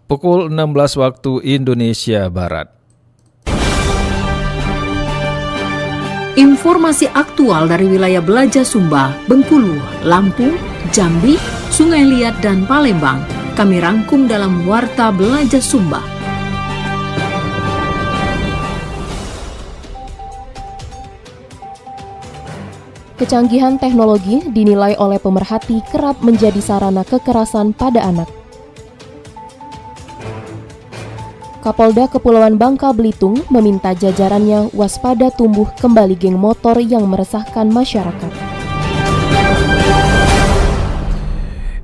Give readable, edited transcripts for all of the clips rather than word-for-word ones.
Pukul 16 waktu Indonesia Barat. Informasi aktual dari wilayah Belaja Sumba, Bengkulu, Lampung, Jambi, Sungai Liat, dan Palembang. Kami rangkum dalam Warta Belaja Sumba. Kecanggihan teknologi dinilai oleh pemerhati kerap menjadi sarana kekerasan pada anak. Kapolda Kepulauan Bangka Belitung meminta jajarannya waspada tumbuh kembali geng motor yang meresahkan masyarakat.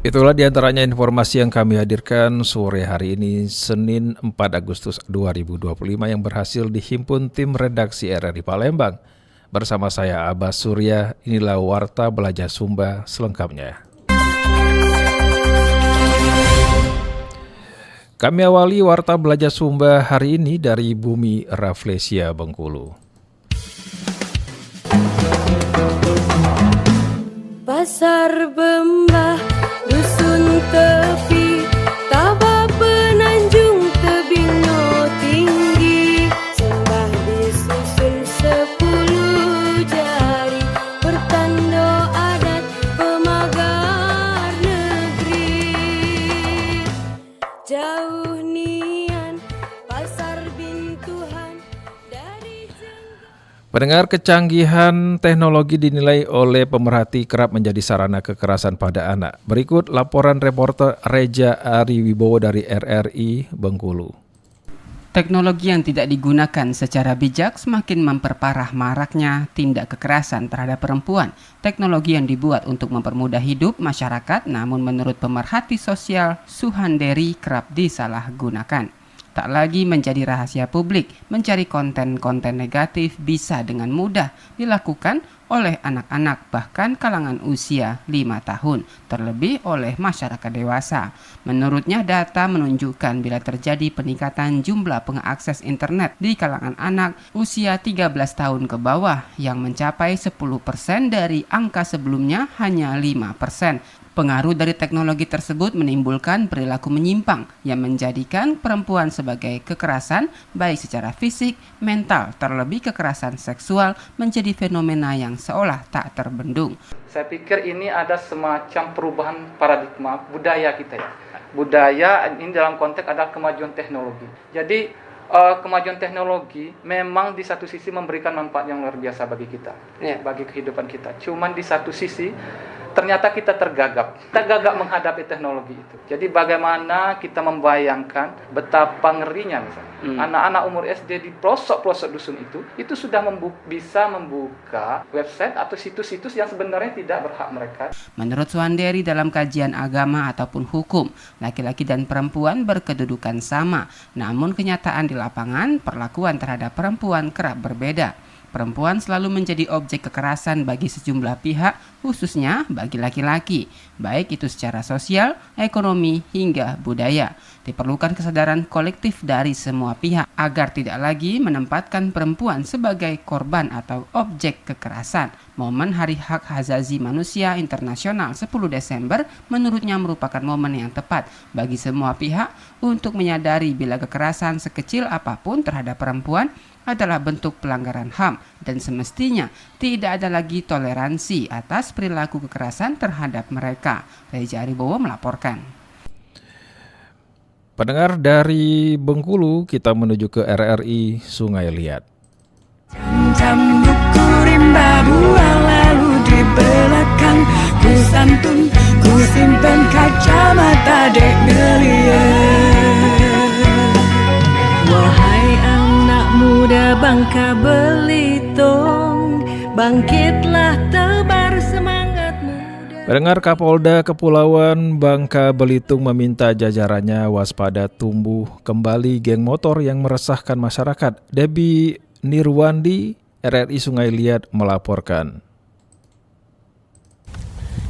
Itulah diantaranya informasi yang kami hadirkan sore hari ini, Senin 4 Agustus 2025 yang berhasil dihimpun tim redaksi RRI Palembang. Bersama saya Abbas Surya, inilah Warta Belaja Sumba selengkapnya. Kami awali Warta Belaja Sumba hari ini dari Bumi Rafflesia, Bengkulu. Pasar Bembah, dusun tepi, Tabah Penanjung, Tebingo tinggi, sembah disusun 10 jari, bertando adat pemagar negeri. Jauh nian, pasar Bintuhan dari Pendengar, kecanggihan teknologi dinilai oleh pemerhati kerap menjadi sarana kekerasan pada anak. Berikut laporan reporter Reja Ariwibowo dari RRI Bengkulu. Teknologi yang tidak digunakan secara bijak semakin memperparah maraknya tindak kekerasan terhadap perempuan. Teknologi yang dibuat untuk mempermudah hidup masyarakat, namun menurut pemerhati sosial Suhanderi kerap disalahgunakan. Tak lagi menjadi rahasia publik, mencari konten-konten negatif bisa dengan mudah dilakukan oleh anak-anak bahkan kalangan usia 5 tahun, terlebih oleh masyarakat dewasa. Menurutnya, data menunjukkan bila terjadi peningkatan jumlah pengakses internet di kalangan anak usia 13 tahun ke bawah yang mencapai 10% dari angka sebelumnya hanya 5%. Pengaruh dari teknologi tersebut menimbulkan perilaku menyimpang yang menjadikan perempuan sebagai kekerasan baik secara fisik, mental, terlebih kekerasan seksual menjadi fenomena yang seolah tak terbendung. Saya pikir ini ada semacam perubahan paradigma budaya kita ya. Budaya ini dalam konteks adalah kemajuan teknologi. Jadi kemajuan teknologi memang di satu sisi memberikan manfaat yang luar biasa bagi kita, bagi kehidupan kita. Cuman di satu sisi ternyata kita tergagap menghadapi teknologi itu. Jadi bagaimana kita membayangkan betapa ngerinya misalnya. Anak-anak umur SD di pelosok-pelosok dusun itu sudah bisa membuka website atau situs-situs yang sebenarnya tidak berhak mereka. Menurut Suhanderi, dalam kajian agama ataupun hukum, laki-laki dan perempuan berkedudukan sama. Namun kenyataan di lapangan, perlakuan terhadap perempuan kerap berbeda. Perempuan selalu menjadi objek kekerasan bagi sejumlah pihak, khususnya bagi laki-laki, baik itu secara sosial, ekonomi, hingga budaya. Diperlukan kesadaran kolektif dari semua pihak agar tidak lagi menempatkan perempuan sebagai korban atau objek kekerasan. Momen Hari Hak Asasi Manusia Internasional 10 Desember menurutnya merupakan momen yang tepat bagi semua pihak untuk menyadari bila kekerasan sekecil apapun terhadap perempuan adalah bentuk pelanggaran HAM dan semestinya tidak ada lagi toleransi atas perilaku kekerasan terhadap mereka. Reja Ariwibowo melaporkan. Pendengar, dari Bengkulu kita menuju ke RRI Sungai Liat. Jam buku rimba buah lalu di belakang, ku santun, ku simpen kacamata dek geliat. Wahai anak muda Bangka Belitung, bangkitlah tebar semangat muda. Pendengar, Kapolda Kepulauan Bangka Belitung meminta jajarannya waspada tumbuh kembali geng motor yang meresahkan masyarakat. Debbie Nirwandi, RRI Sungai Liat melaporkan.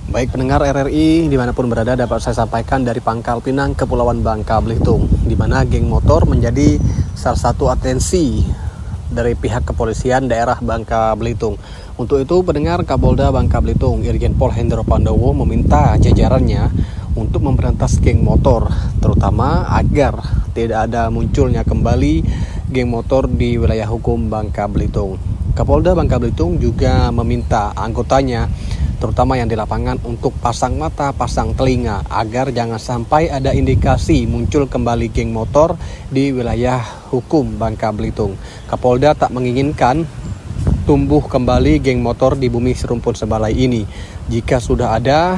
Baik pendengar RRI dimanapun berada, dapat saya sampaikan dari Pangkal Pinang, Kepulauan Bangka Belitung, di mana geng motor menjadi salah satu atensi dari pihak kepolisian daerah Bangka Belitung. Untuk itu pendengar, Kapolda Bangka Belitung Irjen Pol Hendro Pandowo meminta jajarannya untuk memberantas geng motor, terutama agar tidak ada munculnya kembali geng motor di wilayah hukum Bangka Belitung. Kapolda Bangka Belitung juga meminta anggotanya, terutama yang di lapangan, untuk pasang mata, pasang telinga agar jangan sampai ada indikasi muncul kembali geng motor di wilayah hukum Bangka Belitung. Kapolda tak menginginkan tumbuh kembali geng motor di bumi serumpun sebalai ini. Jika sudah ada,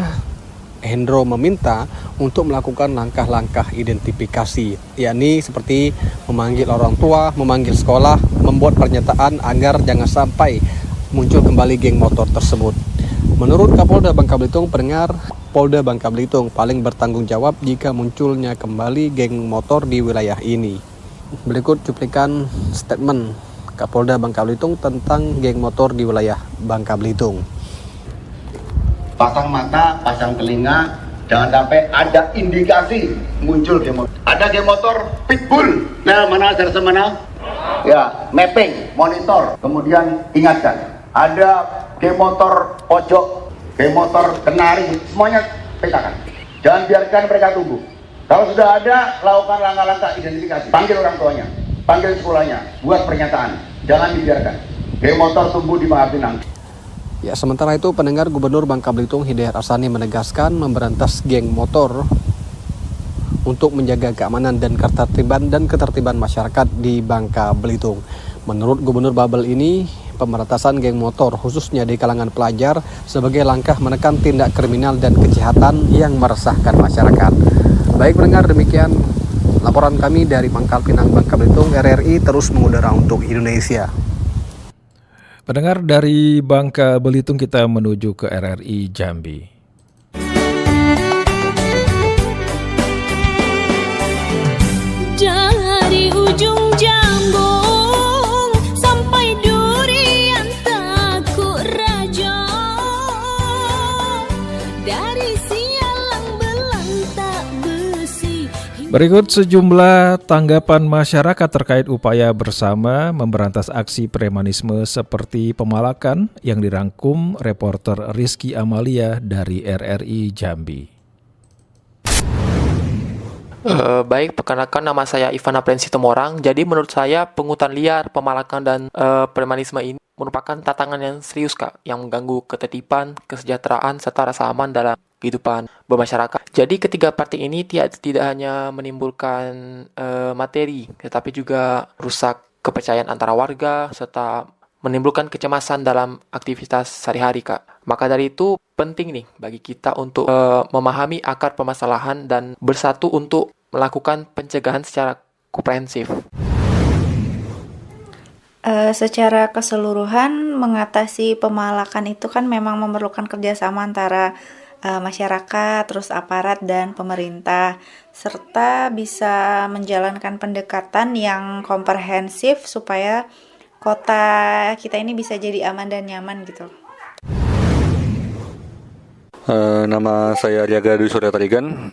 Hendro meminta untuk melakukan langkah-langkah identifikasi, yakni seperti memanggil orang tua, memanggil sekolah, membuat pernyataan agar jangan sampai muncul kembali geng motor tersebut. Menurut Kapolda Bangka Belitung, pendengar, Polda Bangka Belitung paling bertanggung jawab jika munculnya kembali geng motor di wilayah ini. Berikut cuplikan statement Kapolda Bangka Belitung tentang geng motor di wilayah Bangka Belitung. Pasang mata, pasang telinga, jangan sampai ada indikasi muncul geng motor. Ada geng motor pitbull, mana serta mana? Ya, mapping, monitor, kemudian ingatkan. Ada geng motor pojok, geng motor kenari, semuanya petakan. Jangan biarkan mereka tumbuh. Kalau sudah ada, lakukan langkah-langkah identifikasi. Panggil orang tuanya, panggil sekolahnya, buat pernyataan. Jangan dibiarkan geng motor tumbuh di Bangka Pinang. Ya, sementara itu pendengar, Gubernur Bangka Belitung Hidayat Arsani menegaskan memberantas geng motor untuk menjaga keamanan dan ketertiban masyarakat di Bangka Belitung. Menurut Gubernur Babel ini, pemberantasan geng motor khususnya di kalangan pelajar sebagai langkah menekan tindak kriminal dan kejahatan yang meresahkan masyarakat. Baik pendengar, demikian laporan kami dari Pangkal Pinang, Bangka Belitung. RRI terus mengudara untuk Indonesia. Pendengar, dari Bangka Belitung kita menuju ke RRI Jambi. Dari ujung Jambung sampai Durian Takuk Raja, dari Sialang Belantak Besi. Berikut sejumlah tanggapan masyarakat terkait upaya bersama memberantas aksi premanisme seperti pemalakan yang dirangkum reporter Rizky Amalia dari RRI Jambi. Baik, perkenalkan nama saya Ivan Aprensi Temorang. Jadi menurut saya pungutan liar, pemalakan dan premanisme ini merupakan tantangan yang serius, Kak, yang mengganggu ketertiban, kesejahteraan serta rasa aman dalam kehidupan bermasyarakat. Jadi ketiga praktik ini tidak hanya menimbulkan materi, tetapi juga rusak kepercayaan antara warga serta menimbulkan kecemasan dalam aktivitas sehari-hari, Kak. Maka dari itu penting nih bagi kita untuk memahami akar permasalahan dan bersatu untuk melakukan pencegahan secara komprehensif. Secara keseluruhan mengatasi pemalakan itu kan memang memerlukan kerjasama antara masyarakat, terus aparat dan pemerintah, serta bisa menjalankan pendekatan yang komprehensif supaya kota kita ini bisa jadi aman dan nyaman gitu. Nama saya Riaga Dwi Surya Tarigan.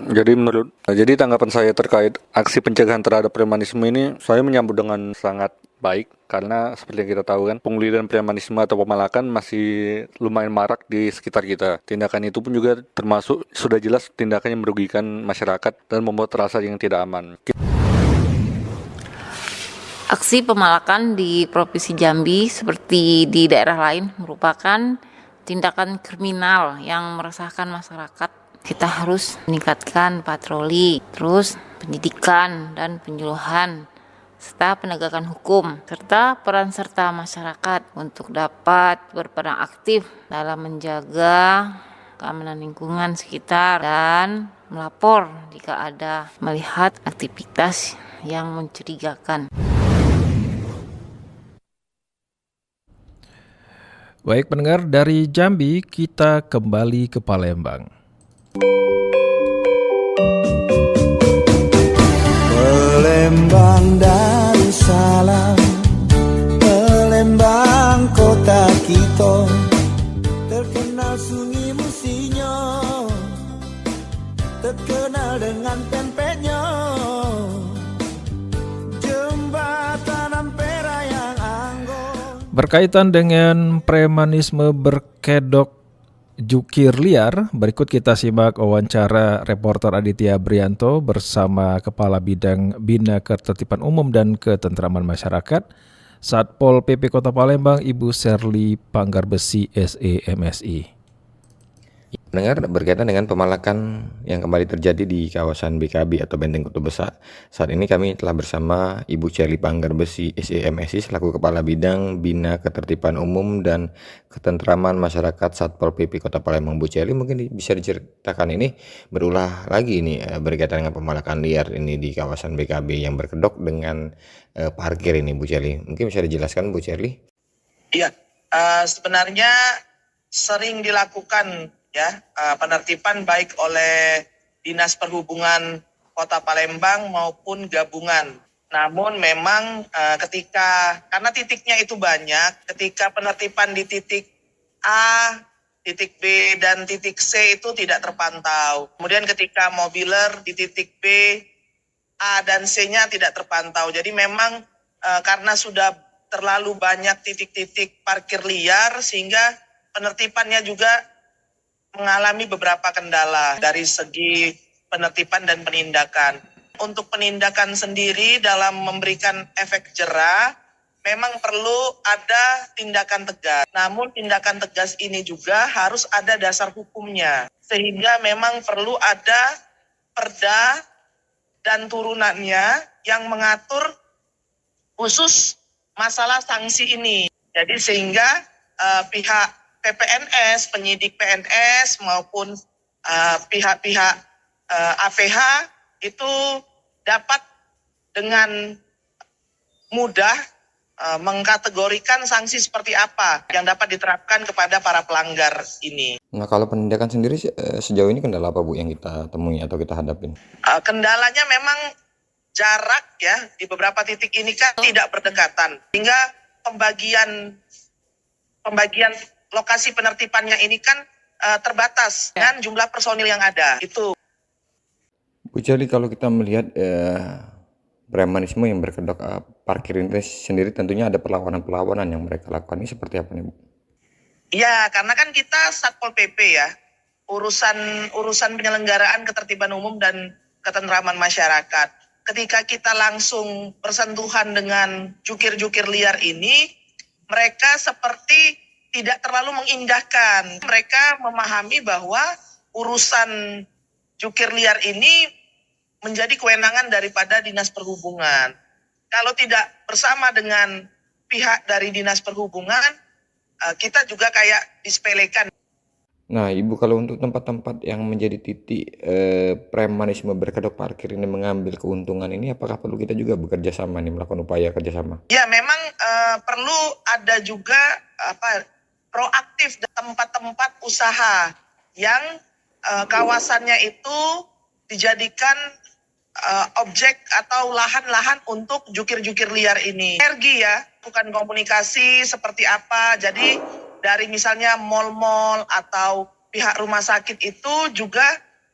Jadi tanggapan saya terkait aksi pencegahan terhadap premanisme ini, saya menyambut dengan sangat baik karena seperti yang kita tahu kan, pungli dan premanisme atau pemalakan masih lumayan marak di sekitar kita. Tindakan itu pun juga termasuk sudah jelas tindakan yang merugikan masyarakat dan membuat rasa yang tidak aman. Aksi pemalakan di Provinsi Jambi seperti di daerah lain merupakan tindakan kriminal yang meresahkan masyarakat. Kita harus meningkatkan patroli, terus pendidikan dan penyuluhan, serta penegakan hukum, serta peran serta masyarakat untuk dapat berperan aktif dalam menjaga keamanan lingkungan sekitar dan melapor jika ada melihat aktivitas yang mencurigakan. Baik pendengar, dari Jambi kita kembali ke Palembang. Palembang Darussalam, Palembang kota kita, terkenal sungai Musinyo, terkenal dengan pempeknya, jembatan Ampera yang anggun. Berkaitan dengan premanisme berkedok jukir liar. Berikut kita simak wawancara reporter Aditya Brianto bersama Kepala Bidang Bina Ketertiban Umum dan Ketentraman Masyarakat Satpol PP Kota Palembang, Ibu Sherly Panggarbesi, SEMSI. Pendengar, berkaitan dengan pemalakan yang kembali terjadi di kawasan BKB atau Benteng Kota Besar. Saat ini kami telah bersama Ibu Sherly Panggarbesi, SEMSI selaku Kepala Bidang Bina Ketertiban Umum dan Ketentraman Masyarakat Satpol PP Kota Palembang. Bu Sherly, mungkin bisa diceritakan ini berulah lagi ini berkaitan dengan pemalakan liar ini di kawasan BKB yang berkedok dengan parkir ini, Bu Sherly. Mungkin bisa dijelaskan, Bu Sherly? Iya, sebenarnya sering dilakukan ya penertiban baik oleh Dinas Perhubungan Kota Palembang maupun gabungan. Namun memang karena titiknya itu banyak, ketika penertiban di titik A, titik B, dan titik C itu tidak terpantau. Kemudian ketika mobiler di titik B, A dan C-nya tidak terpantau. Jadi memang karena sudah terlalu banyak titik-titik parkir liar sehingga penertibannya juga mengalami beberapa kendala dari segi penertiban dan penindakan. Untuk penindakan sendiri dalam memberikan efek jera, memang perlu ada tindakan tegas. Namun tindakan tegas ini juga harus ada dasar hukumnya. Sehingga memang perlu ada perda dan turunannya yang mengatur khusus masalah sanksi ini. Jadi sehingga pihak PPNS, penyidik PNS maupun pihak-pihak APH itu dapat dengan mudah mengkategorikan sanksi seperti apa yang dapat diterapkan kepada para pelanggar ini. Nah, kalau penindakan sendiri sejauh ini kendala apa, Bu, yang kita temui atau kita hadapin? Kendalanya memang jarak ya, di beberapa titik ini kan tidak berdekatan, sehingga pembagian lokasi penertibannya ini kan terbatas dengan jumlah personil yang ada. Itu. Bu Sherly, kalau kita melihat premanisme yang berkedok parkir ini sendiri, tentunya ada perlawanan-perlawanan yang mereka lakukan. Ini seperti apa nih, Bu? Iya, karena kan kita Satpol PP ya, urusan penyelenggaraan ketertiban umum dan ketentraman masyarakat. Ketika kita langsung bersentuhan dengan jukir-jukir liar ini, mereka seperti tidak terlalu mengindahkan. Mereka memahami bahwa urusan jukir liar ini menjadi kewenangan daripada Dinas Perhubungan. Kalau tidak bersama dengan pihak dari Dinas Perhubungan, kita juga kayak disepelekan. Nah, Ibu, kalau untuk tempat-tempat yang menjadi titik premanisme berkedok parkir ini mengambil keuntungan ini, apakah perlu kita juga bekerja sama nih, melakukan upaya kerjasama? Ya, memang perlu ada juga proaktif tempat-tempat usaha yang kawasannya itu dijadikan objek atau lahan-lahan untuk jukir-jukir liar ini. Energi ya, bukan komunikasi seperti apa. Jadi dari misalnya mal-mal atau pihak rumah sakit itu juga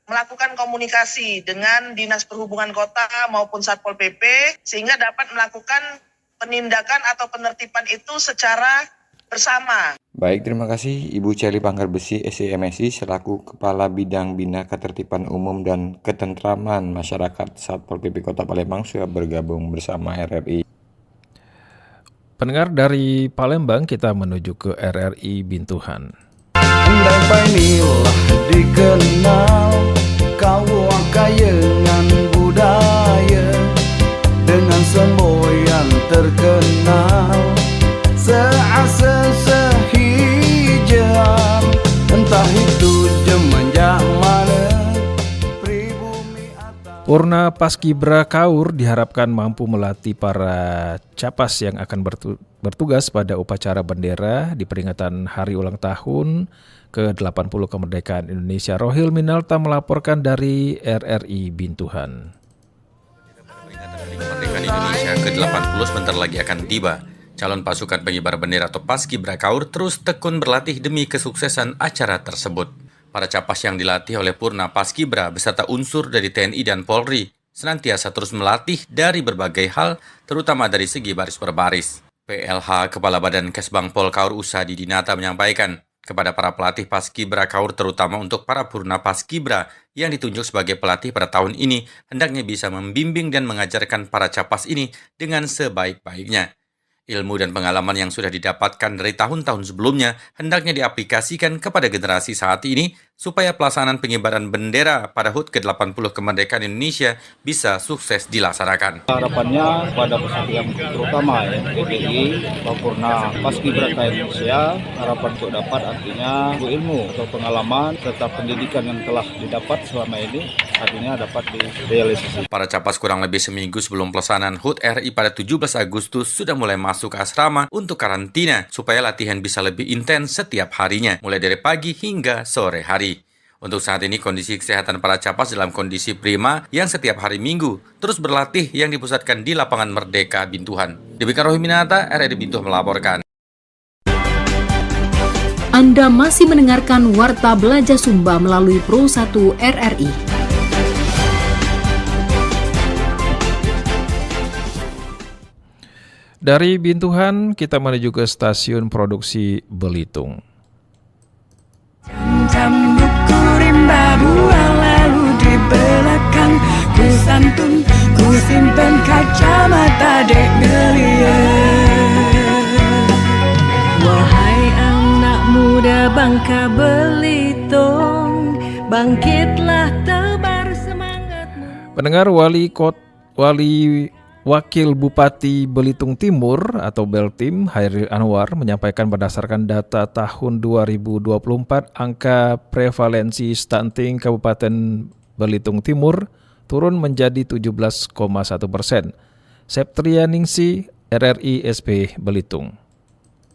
melakukan komunikasi dengan Dinas Perhubungan Kota maupun Satpol PP sehingga dapat melakukan penindakan atau penertiban itu secara bersama. Baik, terima kasih Ibu Sherly Panggarbesi, SEMSI selaku Kepala Bidang Bina Ketertiban Umum dan Ketentraman Masyarakat Satpol PP Kota Palembang sudah bergabung bersama RRI. Pendengar, dari Palembang kita menuju ke RRI Bintuhan. Andai painilah dikenal kau kayangan budaya dengan semboyan terkenal seasa sehijau entah itu jemanjak mana. Purna Paskibra Kaur diharapkan mampu melatih para capas yang akan bertugas pada upacara bendera di peringatan Hari Ulang Tahun ke-80 Kemerdekaan Indonesia. Rohil Minalta melaporkan dari RRI Bintuhan. Kemerdekaan Indonesia ke-80 sebentar lagi akan tiba. Calon pasukan pengibar bendera atau Paskibra Kaur terus tekun berlatih demi kesuksesan acara tersebut. Para capas yang dilatih oleh Purna Paskibra beserta unsur dari TNI dan Polri senantiasa terus melatih dari berbagai hal, terutama dari segi baris per baris. PLH Kepala Badan Kesbangpol Kaur Usadi Dinata menyampaikan, kepada para pelatih Paskibrakaur, terutama untuk para Purna Paskibra yang ditunjuk sebagai pelatih pada tahun ini, hendaknya bisa membimbing dan mengajarkan para capas ini dengan sebaik-baiknya. Ilmu dan pengalaman yang sudah didapatkan dari tahun-tahun sebelumnya hendaknya diaplikasikan kepada generasi saat ini supaya pelaksanaan pengibaran bendera pada HUT ke-80 kemerdekaan Indonesia bisa sukses dilaksanakan. Harapannya pada peserta yang terutama ya, PPI, Purna Paskibraka Indonesia, harapan untuk dapat artinya ilmu atau pengalaman serta pendidikan yang telah didapat selama ini artinya dapat direalisasi. Para capas kurang lebih seminggu sebelum pelaksanaan HUT RI pada 17 Agustus sudah mulai masuk ke asrama untuk karantina supaya latihan bisa lebih intens setiap harinya, mulai dari pagi hingga sore hari. Untuk saat ini kondisi kesehatan para capas dalam kondisi prima yang setiap hari Minggu terus berlatih yang dipusatkan di lapangan Merdeka Bintuhan. Demikian Rohiminata, RRI Bintuh melaporkan. Anda masih mendengarkan Warta Belajar Sumba melalui Pro 1 RRI. Dari Bintuhan, kita menuju ke stasiun produksi Belitung. Jam buku rimba buang lalu di belakang, ku santun, ku simpen kacamata dek ngeliat. Wahai anak muda Bangka Belitung, bangkitlah tebar semangatmu. Pendengar, Wakil Bupati Belitung Timur atau Beltim Hairil Anwar menyampaikan berdasarkan data tahun 2024 angka prevalensi stunting Kabupaten Belitung Timur turun menjadi 17,1%. Septrianingsi, RRI SP Belitung.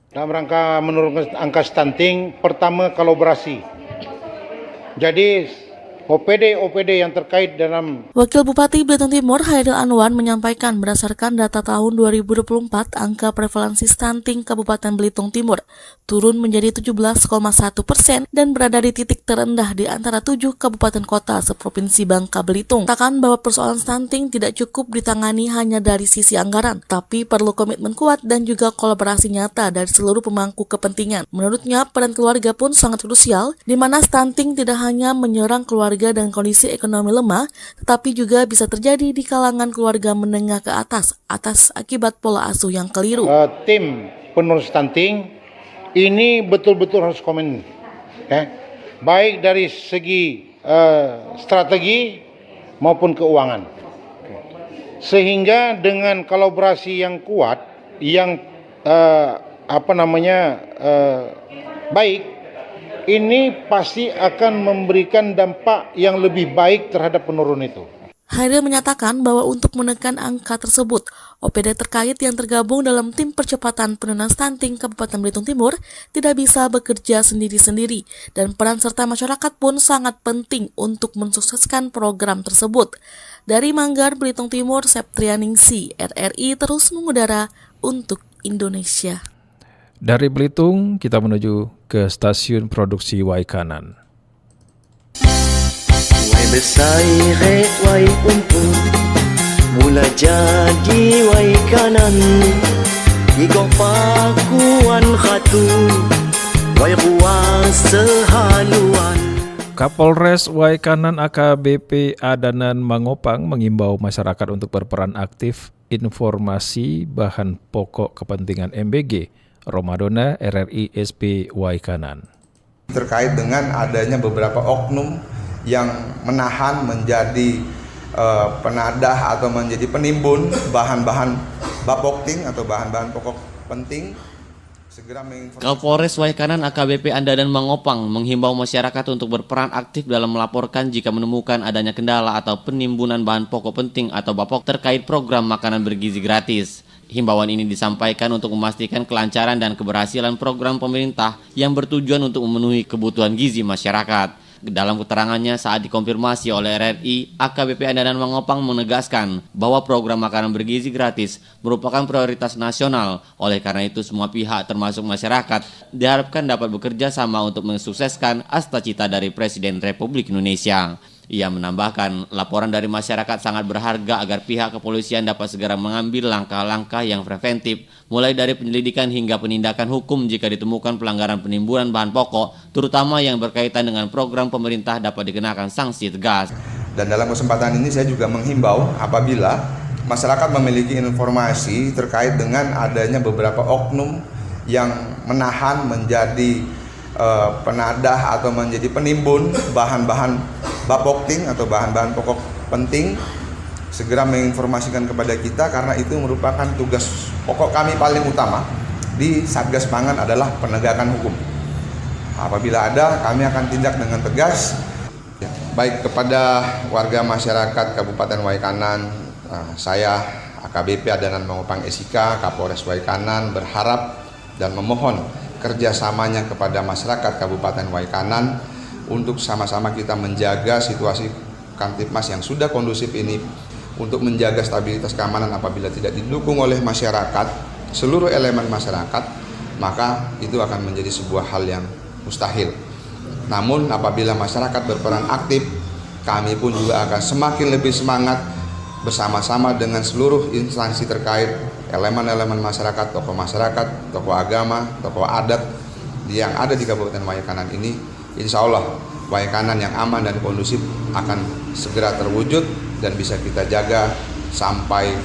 Dalam rangka menurunkan angka stunting, pertama kolaborasi. Jadi OPD yang terkait dalam... Wakil Bupati Belitung Timur Hairil Anwar menyampaikan berdasarkan data tahun 2024 angka prevalensi stunting Kabupaten Belitung Timur turun menjadi 17,1% dan berada di titik terendah di antara 7 kabupaten kota seprovinsi Bangka Belitung. Katakan bahwa persoalan stunting tidak cukup ditangani hanya dari sisi anggaran, tapi perlu komitmen kuat dan juga kolaborasi nyata dari seluruh pemangku kepentingan. Menurutnya, peran keluarga pun sangat krusial, di mana stunting tidak hanya menyerang keluarga dengan kondisi ekonomi lemah, tetapi juga bisa terjadi di kalangan keluarga menengah ke atas akibat pola asuh yang keliru. Tim penurun stunting ini betul-betul harus komen, baik dari segi strategi maupun keuangan, sehingga dengan kolaborasi yang kuat, yang baik, ini pasti akan memberikan dampak yang lebih baik terhadap penurun itu. Hairil menyatakan bahwa untuk menekan angka tersebut, OPD terkait yang tergabung dalam tim percepatan penurunan stunting Kabupaten Belitung Timur tidak bisa bekerja sendiri-sendiri dan peran serta masyarakat pun sangat penting untuk mensukseskan program tersebut. Dari Manggar, Belitung Timur, Septrianingsi, RRI terus mengudara untuk Indonesia. Dari Belitung, kita menuju ke stasiun produksi Waikanan. Wai besaire, wai umpun, mula jadi Waikanan, igok pakuan khatu, wai ruang sehaluan. Kapolres Waikanan AKBP Adanan Mangopang mengimbau masyarakat untuk berperan aktif informasi bahan pokok kepentingan MBG. Romadona, RRI SP Waikanan. Terkait dengan adanya beberapa oknum yang menahan menjadi penadah atau menjadi penimbun bahan-bahan bapokting atau bahan-bahan pokok penting, segera menginformasikan. Kapolres Waikanan AKBP Adanan Mangopang menghimbau masyarakat untuk berperan aktif dalam melaporkan jika menemukan adanya kendala atau penimbunan bahan pokok penting atau bapok terkait program makanan bergizi gratis. Himbauan ini disampaikan untuk memastikan kelancaran dan keberhasilan program pemerintah yang bertujuan untuk memenuhi kebutuhan gizi masyarakat. Dalam keterangannya saat dikonfirmasi oleh RRI, AKBP Adanan Mangopang menegaskan bahwa program makanan bergizi gratis merupakan prioritas nasional. Oleh karena itu, semua pihak termasuk masyarakat diharapkan dapat bekerja sama untuk mensukseskan cita-cita dari Presiden Republik Indonesia. Ia menambahkan, laporan dari masyarakat sangat berharga agar pihak kepolisian dapat segera mengambil langkah-langkah yang preventif, mulai dari penyelidikan hingga penindakan hukum jika ditemukan pelanggaran penimbunan bahan pokok, terutama yang berkaitan dengan program pemerintah dapat dikenakan sanksi tegas. Dan dalam kesempatan ini saya juga menghimbau apabila masyarakat memiliki informasi terkait dengan adanya beberapa oknum yang menahan, menjadi penadah atau menjadi penimbun bahan-bahan bapokting atau bahan-bahan pokok penting, segera menginformasikan kepada kita karena itu merupakan tugas pokok kami paling utama di Satgas Pangan adalah penegakan hukum. Apabila ada, kami akan tindak dengan tegas. Baik kepada warga masyarakat Kabupaten Waikanan, saya AKBP Adanan Mangopang SIK, Kapolres Waikanan berharap dan memohon kerjasamanya kepada masyarakat Kabupaten Waikanan untuk sama-sama kita menjaga situasi Kamtipmas yang sudah kondusif ini untuk menjaga stabilitas keamanan. Apabila tidak didukung oleh masyarakat, seluruh elemen masyarakat, maka itu akan menjadi sebuah hal yang mustahil. Namun apabila masyarakat berperan aktif, kami pun juga akan semakin lebih semangat bersama-sama dengan seluruh instansi terkait, elemen-elemen masyarakat, tokoh agama, tokoh adat yang ada di Kabupaten Waikanan ini. Insya Allah Waikanan yang aman dan kondusif akan segera terwujud dan bisa kita jaga sampai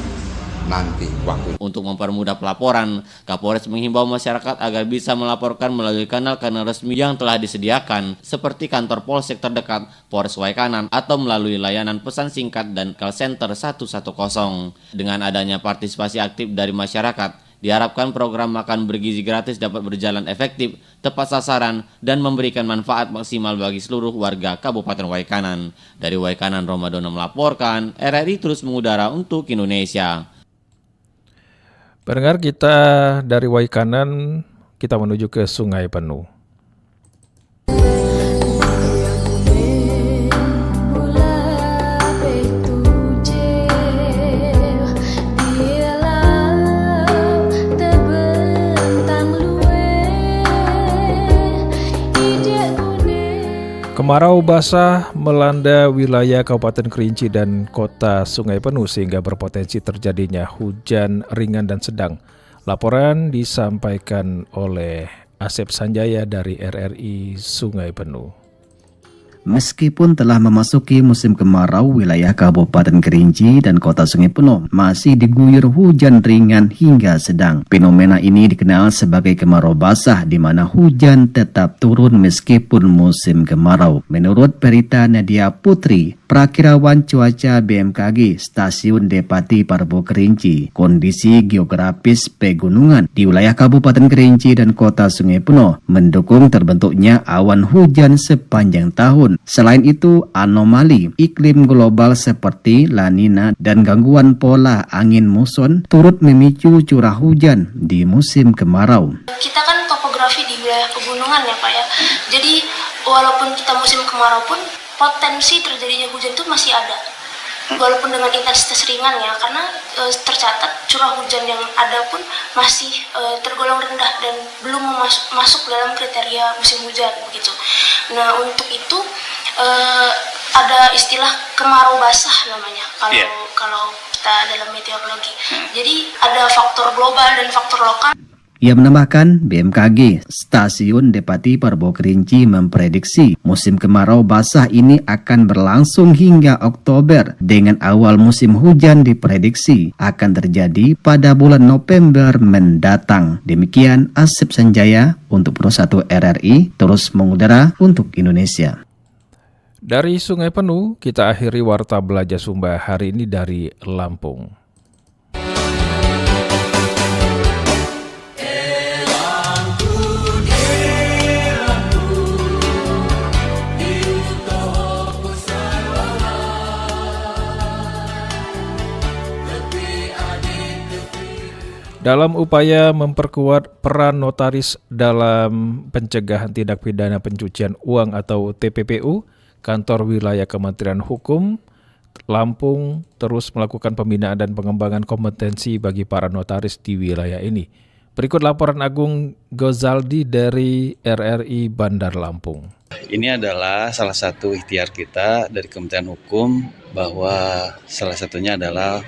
nanti waktu. Untuk mempermudah pelaporan, Kapolres menghimbau masyarakat agar bisa melaporkan melalui kanal-kanal resmi yang telah disediakan seperti kantor Polsek terdekat, Polres Waikanan, atau melalui layanan pesan singkat dan call center 110. Dengan adanya partisipasi aktif dari masyarakat, diharapkan program makan bergizi gratis dapat berjalan efektif, tepat sasaran, dan memberikan manfaat maksimal bagi seluruh warga Kabupaten Waikanan. Dari Waikanan, Ramadan melaporkan, RRI terus mengudara untuk Indonesia. Pendengar kita dari Waikanan, kita menuju ke Sungai Penuh. Kemarau basah melanda wilayah Kabupaten Kerinci dan Kota Sungai Penuh sehingga berpotensi terjadinya hujan ringan dan sedang. Laporan disampaikan oleh Asep Sanjaya dari RRI Sungai Penuh. Meskipun telah memasuki musim kemarau, wilayah Kabupaten Kerinci dan Kota Sungai Penuh masih diguyur hujan ringan hingga sedang. Fenomena ini dikenal sebagai kemarau basah, di mana hujan tetap turun meskipun musim kemarau. Menurut Perita Nadia Putri, Prakirawan Cuaca BMKG Stasiun Depati Parbo Kerinci, kondisi geografis pegunungan di wilayah Kabupaten Kerinci dan Kota Sungai Penuh mendukung terbentuknya awan hujan sepanjang tahun. Selain itu, anomali iklim global seperti La Nina dan gangguan pola angin muson turut memicu curah hujan di musim kemarau. Kita kan topografi di wilayah pegunungan ya Pak ya. Jadi walaupun kita musim kemarau pun potensi terjadinya hujan itu masih ada. Walaupun dengan intensitas ringan ya, karena tercatat curah hujan yang ada pun masih tergolong rendah dan belum masuk dalam kriteria musim hujan begitu. Nah untuk itu ada istilah kemarau basah namanya kalau kita dalam meteorologi. Jadi ada faktor global dan faktor lokal. Ia menambahkan, BMKG Stasiun Depati Parbo Kerinci memprediksi musim kemarau basah ini akan berlangsung hingga Oktober dengan awal musim hujan diprediksi akan terjadi pada bulan November mendatang. Demikian Asep Sanjaya untuk Pro 1 RRI terus mengudara untuk Indonesia. Dari Sungai Penuh, kita akhiri Warta Belajar Sumba hari ini dari Lampung. Dalam upaya memperkuat peran notaris dalam pencegahan tindak pidana pencucian uang atau TPPU, Kantor Wilayah Kementerian Hukum Lampung terus melakukan pembinaan dan pengembangan kompetensi bagi para notaris di wilayah ini. Berikut laporan Agung Gozaldi dari RRI Bandar Lampung. Ini adalah salah satu ikhtiar kita dari Kementerian Hukum bahwa salah satunya adalah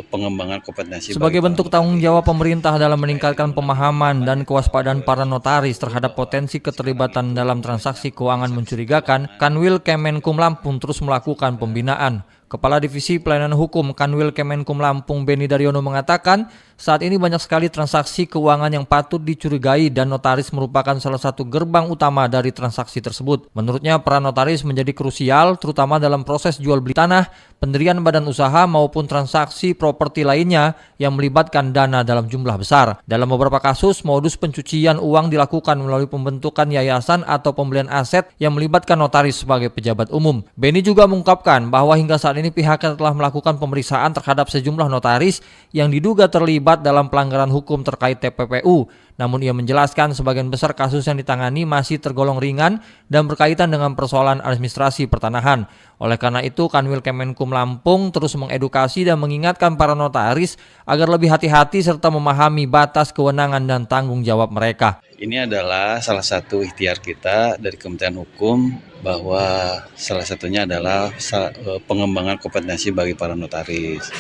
pengembangan kompetensi. Sebagai bentuk tanggung jawab pemerintah dalam meningkatkan pemahaman dan kewaspadaan para notaris terhadap potensi keterlibatan dalam transaksi keuangan mencurigakan, Kanwil Kemenkum Lampung terus melakukan pembinaan. Kepala Divisi Pelayanan Hukum Kanwil Kemenkum Lampung Beni Daryono mengatakan, saat ini banyak sekali transaksi keuangan yang patut dicurigai dan notaris merupakan salah satu gerbang utama dari transaksi tersebut. Menurutnya, peran notaris menjadi krusial terutama dalam proses jual beli tanah, pendirian badan usaha maupun transaksi properti lainnya yang melibatkan dana dalam jumlah besar. Dalam beberapa kasus, modus pencucian uang dilakukan melalui pembentukan yayasan atau pembelian aset yang melibatkan notaris sebagai pejabat umum. Beni juga mengungkapkan bahwa hingga saat ini pihaknya telah melakukan pemeriksaan terhadap sejumlah notaris yang diduga terlibat dalam pelanggaran hukum terkait TPPU. Namun ia menjelaskan sebagian besar kasus yang ditangani masih tergolong ringan dan berkaitan dengan persoalan administrasi pertanahan. Oleh karena itu, Kanwil Kemenkum Lampung terus mengedukasi dan mengingatkan para notaris agar lebih hati-hati serta memahami batas kewenangan dan tanggung jawab mereka. Ini adalah salah satu ikhtiar kita dari Kementerian Hukum bahwa salah satunya adalah pengembangan kompetensi bagi para notaris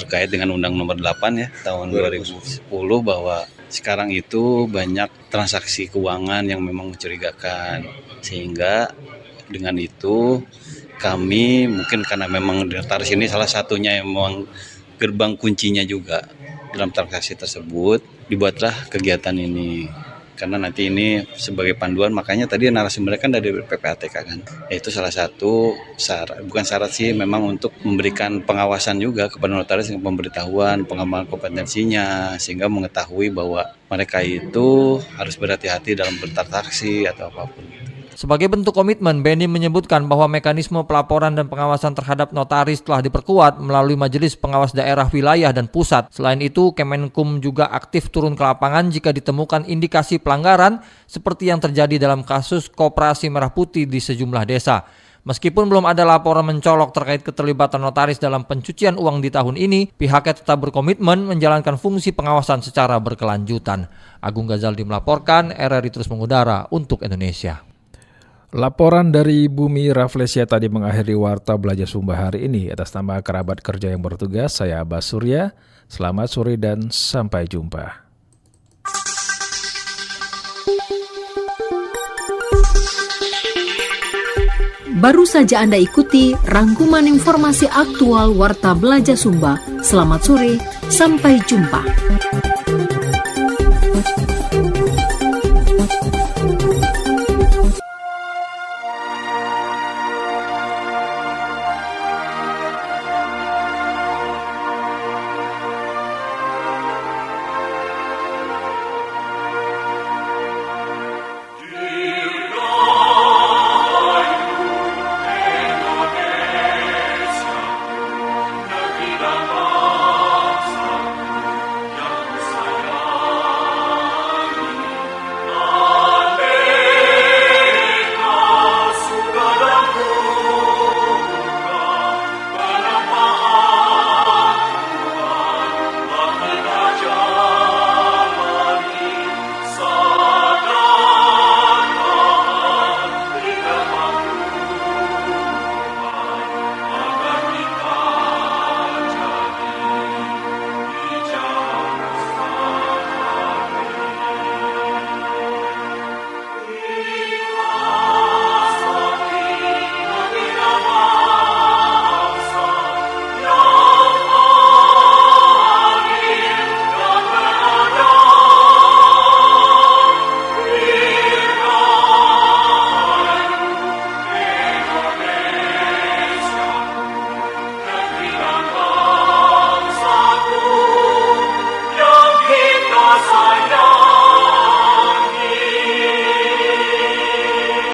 terkait dengan Undang Nomor 8 ya tahun 2010 bahwa sekarang itu banyak transaksi keuangan yang memang mencurigakan, sehingga dengan itu kami mungkin karena memang notaris ini salah satunya yang memang gerbang kuncinya juga dalam transaksi tersebut, dibuatlah kegiatan ini. Karena nanti ini sebagai panduan, makanya tadi narasumbernya kan dari PPATK kan. Itu salah satu syarat, bukan syarat sih, memang untuk memberikan pengawasan juga kepada notaris dengan pemberitahuan, pengembangan kompetensinya, sehingga mengetahui bahwa mereka itu harus berhati-hati dalam bertransaksi atau apapun. Sebagai bentuk komitmen, Beni menyebutkan bahwa mekanisme pelaporan dan pengawasan terhadap notaris telah diperkuat melalui Majelis Pengawas Daerah Wilayah dan Pusat. Selain itu, Kemenkum juga aktif turun ke lapangan jika ditemukan indikasi pelanggaran seperti yang terjadi dalam kasus Koperasi Merah Putih di sejumlah desa. Meskipun belum ada laporan mencolok terkait keterlibatan notaris dalam pencucian uang di tahun ini, pihaknya tetap berkomitmen menjalankan fungsi pengawasan secara berkelanjutan. Agung Gazaldi melaporkan, RRI terus mengudara untuk Indonesia. Laporan dari Bumi Raflesia tadi mengakhiri Warta Belajar Sumba hari ini. Atas nama kerabat kerja yang bertugas, saya Abbas Surya. Selamat sore dan sampai jumpa. Baru saja Anda ikuti rangkuman informasi aktual Warta Belajar Sumba. Selamat sore, sampai jumpa.